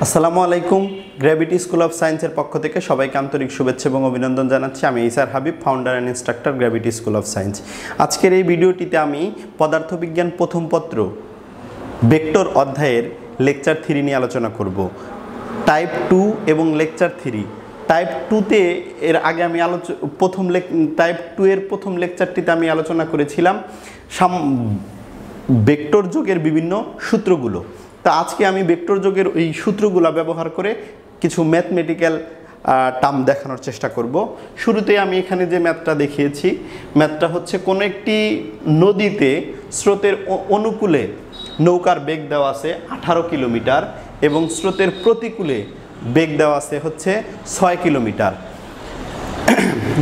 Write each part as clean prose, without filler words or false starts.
আসসালামু আলাইকুম। Gravity School of সায়েন্সের পক্ষ থেকে সবাইকে আন্তরিক শুভেচ্ছা এবং অভিনন্দন জানাচ্ছি। আমি Isar Habib, founder and instructor Gravity School of Science. আজকের এই ভিডিওটিতে আমি পদার্থবিজ্ঞান প্রথম পত্র ভেক্টর অধ্যায়ের লেকচার 3 নিয়ে আলোচনা করব। টাইপ 2 এবং লেকচার 3। টাইপ 2তে এর আগে আমি টাইপ 2 এর প্রথম লেকচারটিতে আমি আলোচনা করেছিলাম ভেক্টর যোগের বিভিন্ন সূত্রগুলো। তা আজকে আমি ভেক্টর যোগের এই সূত্রগুলো ব্যবহার করে কিছু ম্যাথমেটিক্যাল টার্ম দেখানোর চেষ্টা করব। শুরুতে আমি এখানে যে ম্যাথটা দেখিয়েছি, ম্যাথটা হচ্ছে কোনো একটি নদীতে স্রোতের অনুকূলে নৌকার বেগ দেওয়া আছে 18 কিলোমিটার এবং স্রোতের প্রতিকূলে বেগ দেওয়া আছে হচ্ছে 6 কিলোমিটার।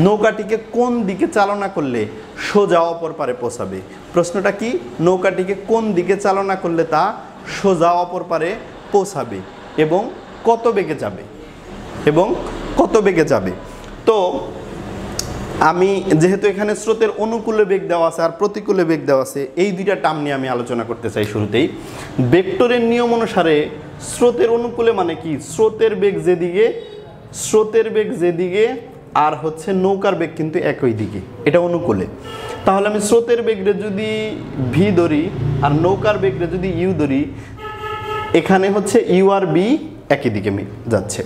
নৌকাটিকে কোন দিকে চালনা করলে সোজা অপর পারে পৌঁছাবে? প্রশ্নটা কি? নৌকাটিকে কোন দিকে চালনা করলে তা সোজা অপর পারে পৌঁছাবে এবং কত বেগে যাবে? তো আমি যেহেতু এখানে স্রোতের অনুকূলে বেগ দেওয়া আছে আর প্রতিকূলে বেগ দেওয়া আছে, এই দুইটা টার্ম নিয়ে আমি আলোচনা করতে চাই। শুরুতেই ভেক্টরের নিয়ম অনুসারে স্রোতের অনুকূলে মানে কি? স্রোতের বেগ যেদিকে আর হচ্ছে নৌকার বেগ কিন্তু একই দিকে, এটা অনুকূলে। তাহলে আমি স্রোতের বেগরে যদি ভি ধরি আর নৌকার বেগরে যদি ইউ ধরি, এখানে হচ্ছে ইউ আর বি একই দিকে যাচ্ছে।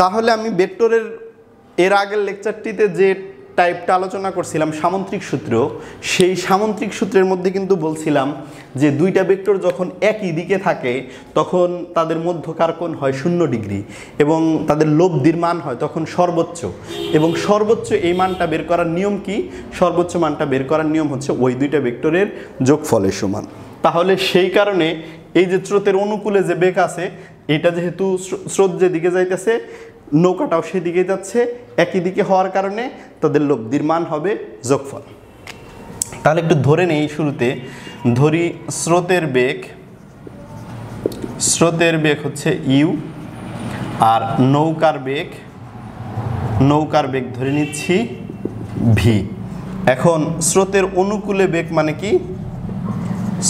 তাহলে আমি ভেক্টরের এর আগের লেকচারটিতে যে টাইপটা আলোচনা করছিলাম সামন্ত্রিক সূত্র, সেই সামন্ত্রিক সূত্রের মধ্যে কিন্তু বলছিলাম যে দুইটা ভেক্টর যখন একই দিকে থাকে তখন তাদের মধ্যকার কোণ হয় 0 ডিগ্রি এবং তাদের লব্ধির মান হয় তখন সর্বোচ্চ। এবং সর্বোচ্চ এই মানটা বের করার নিয়ম কি? সর্বোচ্চ মানটা বের করার নিয়ম হচ্ছে ওই দুইটা ভেক্টরের যোগফলের সমান। তাহলে সেই কারণে এই যে স্রোতের অনুকূলে যে বেগ আছে, এটা যেহেতু স্রোত যেদিকে যাইতেছে নৌকাটাও সেদিকে যাচ্ছে, একই দিকে হওয়ার কারণে তাদের লব্ধির মান হবে যোগফল। তাহলে একটু ধরে নেই, শুরুতে ধরি স্রোতের বেগ হচ্ছে ইউ আর নৌকার বেগ ধরে নিচ্ছি ভি। এখন স্রোতের অনুকূলে বেগ মানে কি?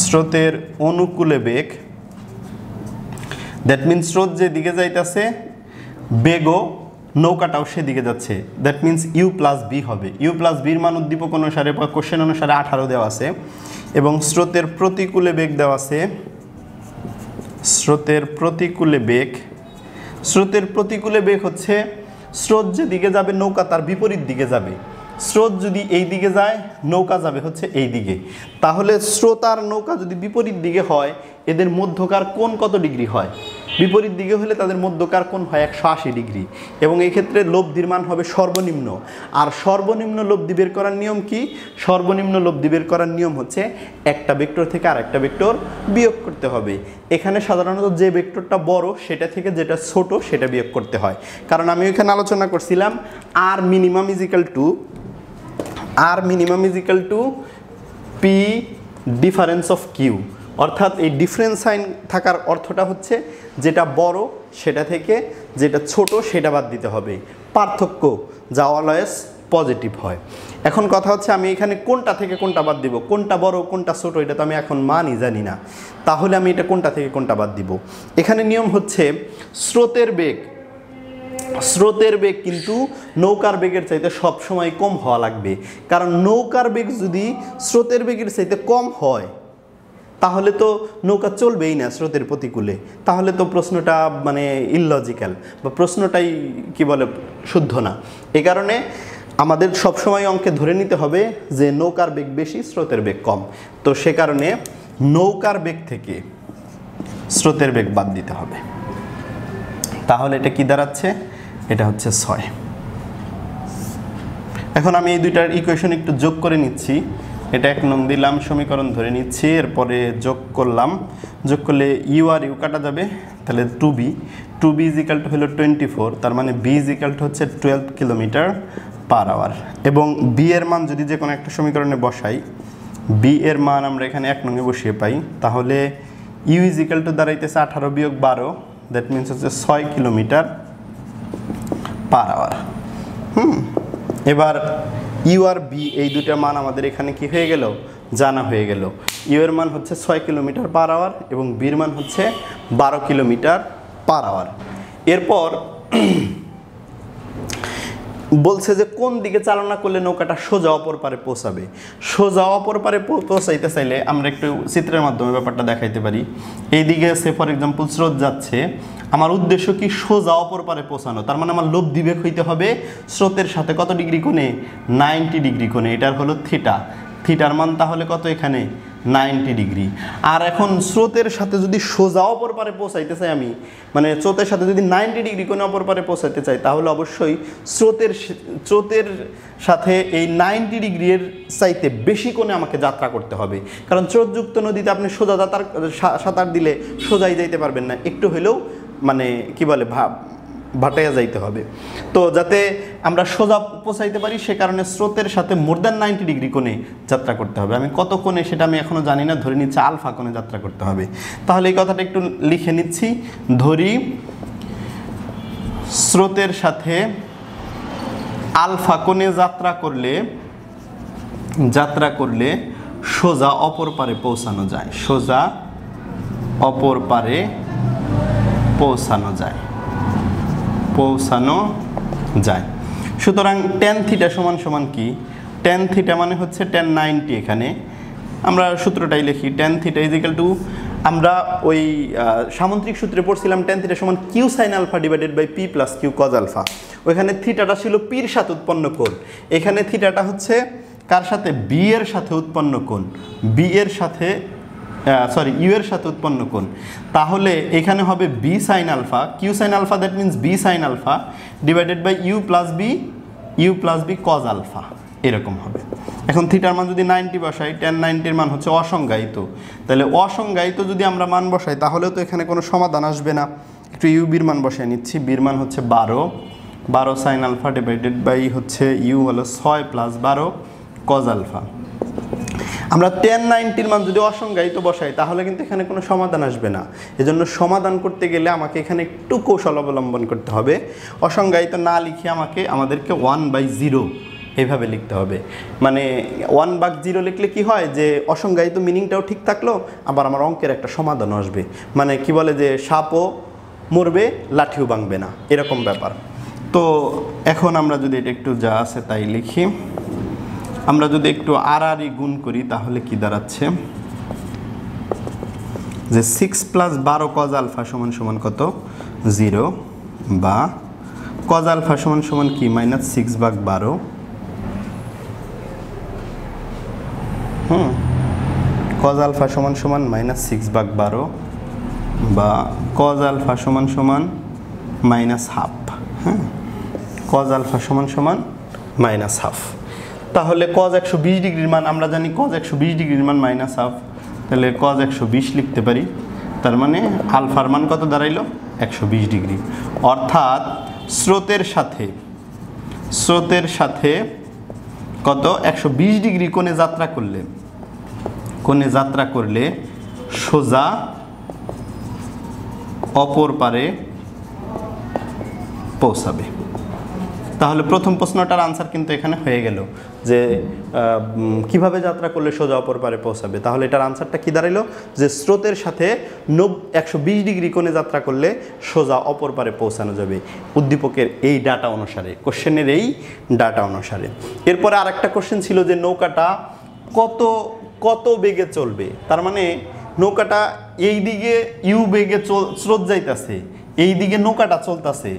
স্রোতের অনুকূলে বেগ, দ্যাট মিনস স্রোত যেদিকে যাইতেছে বেগও নৌকাটাও সেদিকে যাচ্ছে, that means u plus b হবে। ইউ প্লাস বির মান উদ্দীপক অনুসারে বা কোশ্চেন অনুসারে 18 দেওয়া আছে এবং স্রোতের প্রতিকূলে বেগ দেওয়া আছে। স্রোতের প্রতিকূলে বেগ হচ্ছে স্রোত যেদিকে যাবে নৌকা তার বিপরীত দিকে যাবে। স্রোত যদি এই দিকে যায়, নৌকা যাবে হচ্ছে এই দিকে। তাহলে স্রোত আর নৌকা যদি বিপরীত দিকে হয়, এদের মধ্যকার কোণ কত ডিগ্রি হয়? বিপরীত দিকে হলে তাদের মধ্যকার কোণ হয় 180 ডিগ্রি এবং এই ক্ষেত্রে লব্ধির মান হবে সর্বনিম্ন। আর সর্বনিম্ন লব্ধি বের করার নিয়ম কি? সর্বনিম্ন লব্ধি বের করার নিয়ম হচ্ছে একটা ভেক্টর থেকে আরেকটা ভেক্টর বিয়োগ করতে হবে। এখানে সাধারণত যে ভেক্টরটা বড় সেটা থেকে যেটা ছোট সেটা বিয়োগ করতে হয়। কারণ আমি এখানে আলোচনা করছিলাম আর minimum is equal to P difference of Q. অর্থাৎ এই ডিফারেন্স সাইন থাকার অর্থটা হচ্ছে যেটা বড় সেটা থেকে যেটা ছোট সেটা বাদ দিতে হবে, পার্থক্য যা অলওয়েজ পজিটিভ হয়। এখন কথা হচ্ছে আমি এখানে কোনটা থেকে কোনটা বাদ দিব, কোনটা বড় কোনটা ছোট এটা তো আমি এখন মানই জানি না। তাহলে আমি এটা কোনটা থেকে কোনটা বাদ দিব? এখানে নিয়ম হচ্ছে স্রোতের বেগ কিন্তু নৌকার বেগের চাইতে সবসময় কম হওয়া লাগবে। কারণ নৌকার বেগ যদি স্রোতের বেগের চাইতে কম হয় তাহলে তো নৌকা চলবেই না স্রোতের প্রতিকূলে। তাহলে তো প্রশ্নটা মানে ইললজিক্যাল বা প্রশ্নটাই কি বলে শুদ্ধ না। এই কারণে আমাদের সবসময় অঙ্কে ধরে নিতে হবে যে নৌকার বেগ বেশি স্রোতের বেগ কম। তো সে কারণে নৌকার বেগ থেকে স্রোতের বেগ বাদ দিতে হবে। তাহলে এটা কি দাঁড়াচ্ছে? এটা হচ্ছে 6। এখন আমি এই দুইটার ইকুয়েশন একটু যোগ করে নিচ্ছি। এটা 1 নং দিলাম, সমীকরণ ধরে নিচ্ছি, এরপরে যোগ করলাম। যোগ করলে ইউ আর ইউ কাটা যাবে, তাহলে 2b ইজিক্যাল টু হলো 24, তার মানে b ইজিক্যাল টু হচ্ছে 12 কিলোমিটার পার আওয়ার। এবং b এর মান যদি যে কোনো একটা সমীকরণে বসাই, b এর মান আমরা এখানে 1 নংয়ে বসিয়ে পাই, তাহলে ইউ ইজিক্যাল টু দাঁড়াইতেছে 18 বিয়োগ 12, দ্যাট মিনস হচ্ছে 6 কিলোমিটার পার আওয়ার। এবার ইউ আর বি এই দুটা মান আমাদের এখানে কি হয়ে গেল? জানা হয়ে গেল। ইউ এর মান হচ্ছে 6 কিলোমিটার পার আওয়ার এবং বির মান হচ্ছে 12 কিলোমিটার পার আওয়ার। এরপর বলছে যে কোন দিকে চালনা করলে নৌকাটা সোজা অপর পারে পৌঁছাবে। সোজা অপর পারে পৌঁছাইতে চাইলে আমরা একটু চিত্রের মাধ্যমে ব্যাপারটা দেখাইতে পারি। এইদিকে সে ফর এক্সাম্পল স্রোত যাচ্ছে, আমার উদ্দেশ্য কি সোজা অপর পারে পৌঁছানো, তার মানে আমার লব্ধি বেগ হইতে হবে স্রোতের সাথে কত ডিগ্রি কোণে, 90 ডিগ্রি কোণে। এটার হলো থিটা, থিটার মান তাহলে কত এখানে 90 ডিগ্রি। আর এখন স্রোতের সাথে যদি সোজা অপর পারে পৌঁছাইতে চাই আমি, মানে স্রোতের সাথে যদি 90 ডিগ্রি কোণে অপর পারে পৌঁছাইতে চাই, তাহলে অবশ্যই স্রোতের সাথে এই 90 ডিগ্রির চাইতে বেশি কোণে আমাকে যাত্রা করতে হবে। কারণ স্রোতযুক্ত নদীতে আপনি সোজা সাঁতার দিলে সোজাই যাইতে পারবেন না, একটু হলেও মানে কি বলে ভাটাইয়া যাইতে হবে। তো যাতে আমরা সোজা পৌঁছাইতে পারি সে কারণে স্রোতের সাথে মোর দ্যান 90 ডিগ্রি কোণে যাত্রা করতে হবে। আমি কত কোণে সেটা আমি এখনও জানি না, ধরে নিচ্ছি আলফা কোণে যাত্রা করতে হবে। তাহলে এই কথাটা একটু লিখে নিচ্ছি, ধরি স্রোতের সাথে আলফা কোণে যাত্রা করলে সোজা অপর পারে পৌঁছানো যায়, সোজা অপর পারে পৌঁছানো যায়। সুতরাং tan থিটা সমান কি, tan থিটা মানে হচ্ছে tan 90। এখানে আমরা সূত্রটাই লিখি, tan থিটা ইজিক্যাল টু, আমরা ওই সামুদ্রিক সূত্রে পড়ছিলাম tan থিটা সমান q sin alpha divided by p plus q cos alpha. ওইখানে থিটাটা ছিল পির সাথে উৎপন্ন কোণ, এখানে থিটাটা হচ্ছে কার সাথে, বি এর সাথে উৎপন্ন কোণ, বি এর সাথে ইউ এর সাথে উৎপন্ন কোণ। তাহলে এখানে হবে b sine alpha, q sine alpha, that means b sine alpha divided by u plus b cos alpha, এরকম হবে। এখন থিটার মান যদি 90 বসাই, tan 90-র মান হচ্ছে অসংজ্ঞায়িত, তাহলে অসংজ্ঞায়িত যদি আমরা মান বসাই তাহলেও তো এখানে কোনো সমাধান আসবে না। একটু ইউ বির মান বসাই নিচ্ছি, বির মান হচ্ছে 12 সাইন আলফা ডিভাইডেড বাই হচ্ছে ইউ হলো 6 প্লাস 12 কজ আলফা। আমরা tan 90-র মান যদি অসংজ্ঞায়িত বসাই তাহলে কিন্তু এখানে কোনো সমাধান আসবে না। এজন্য সমাধান করতে গেলে আমাকে এখানে একটু কৌশল অবলম্বন করতে হবে। অসংজ্ঞায়িত না লিখে আমাদেরকে 1/0 এইভাবে লিখতে হবে। মানে 1/0 লিখলে কি হয় যে অসংজ্ঞায়িত মিনিংটাও ঠিক থাকলো, আবার আমার অঙ্কের একটা সমাধান আসবে। মানে কি বলে যে সাপও মরবে লাঠিও ভাঙবে না, এরকম ব্যাপার। তো এখন আমরা যদি এটা একটু যা আছে তাই লিখি, আমরা যদি একটু আড়াআড়ি গুণ করি তাহলে কি দাঁড়াচ্ছে যে 6 প্লাস 12 কজ আলফা সমান কত, 0, বা কজ আলফা সমান কি -6/12, কজ আলফা সমান -6/12, বা কজ আলফা সমান -1/2, হ্যাঁ, কজ আলফা সমান -1/2। তাহলে cos 120 ডিগ্রির মান আমরা জানি, cos 120 ডিগ্রির মান -1/2, তাহলে cos 120 লিখতে পারি। তার মানে আলফার মান কত দাঁড়াইলো, 120 ডিগ্রি। অর্থাৎ স্রোতের সাথে কত 120 ডিগ্রি কোণে যাত্রা করলে সোজা অপর পারে পৌঁছাবে। তাহলে প্রথম প্রশ্নটার আনসার কিন্তু এখানে হয়ে গেল যে কিভাবে যাত্রা করলে সোজা অপর পারে পৌঁছাবে। তাহলে এটার আনসারটা কি দাঁড়াইলো যে স্রোতের সাথে 120 ডিগ্রি কোণে যাত্রা করলে সোজা অপর পারে পৌঁছানো যাবে উদ্দীপকের এই ডাটা অনুসারে, কোশ্চেনের এই ডাটা অনুসারে। এরপরে আরেকটা কোশ্চেন ছিল যে নৌকাটা কত বেগে চলবে। তার মানে নৌকাটা এই দিকে ইউ বেগে স্রোত যাইতেছে, এই দিকে নৌকাটা চলতেছে,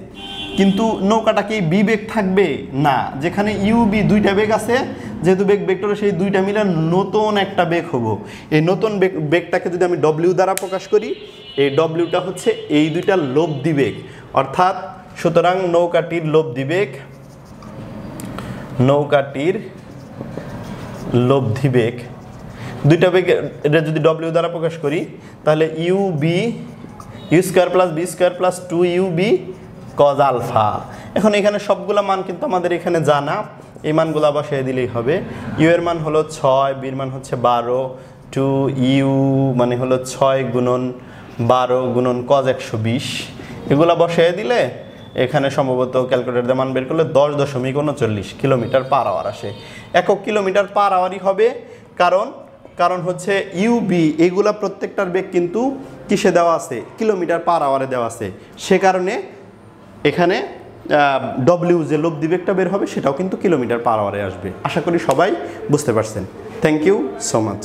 কিন্তু নৌকাটা কি বি বেগ থাকবে না, যেখানে ইউ বি দুইটা বেগ আছে, যেহেতু বেগ ভেক্টর সেই দুইটা মিলে নতুন একটা বেগ হবো। এই নতুন বেগটাকে যদি আমি ডব্লিউ দ্বারা প্রকাশ করি, এই ডব্লিউটা হচ্ছে এই দুইটা লব্ধি বেগ। অর্থাৎ সুতরাং নৌকাটির লব্ধি বেগ দুইটা বেগ যদি ডব্লিউ দ্বারা প্রকাশ করি তাহলে u square plus b square plus 2UB cos alpha. এখন এখানে সবগুলা মান কিন্তু আমাদের এখানে জানা, এই মানগুলো বসিয়ে দিলেই হবে। ইউ এর মান হলো 6, বির মান হচ্ছে 12, 2U মানে হলো 6 গুণন 12 গুণন cos 120, এগুলা বসিয়ে দিলে এখানে সম্ভবত ক্যালকুলেটরের মান বের করলে 10.39 কিলোমিটার পার আওয়ার আসে। একক কিলোমিটার পার আওয়ারই হবে, কারণ হচ্ছে ইউবি এগুলা প্রত্যেকটার বেগ কিন্তু কিসে দেওয়া আছে, কিলোমিটার পার আওয়ারে দেওয়া আছে, সে কারণে এখানে ডব্লিউ যে লব্ধি বেগটা বের হবে সেটাও কিন্তু কিলোমিটার পার আওয়ারে আসবে। আশা করি সবাই বুঝতে পারছেন। Thank you so much.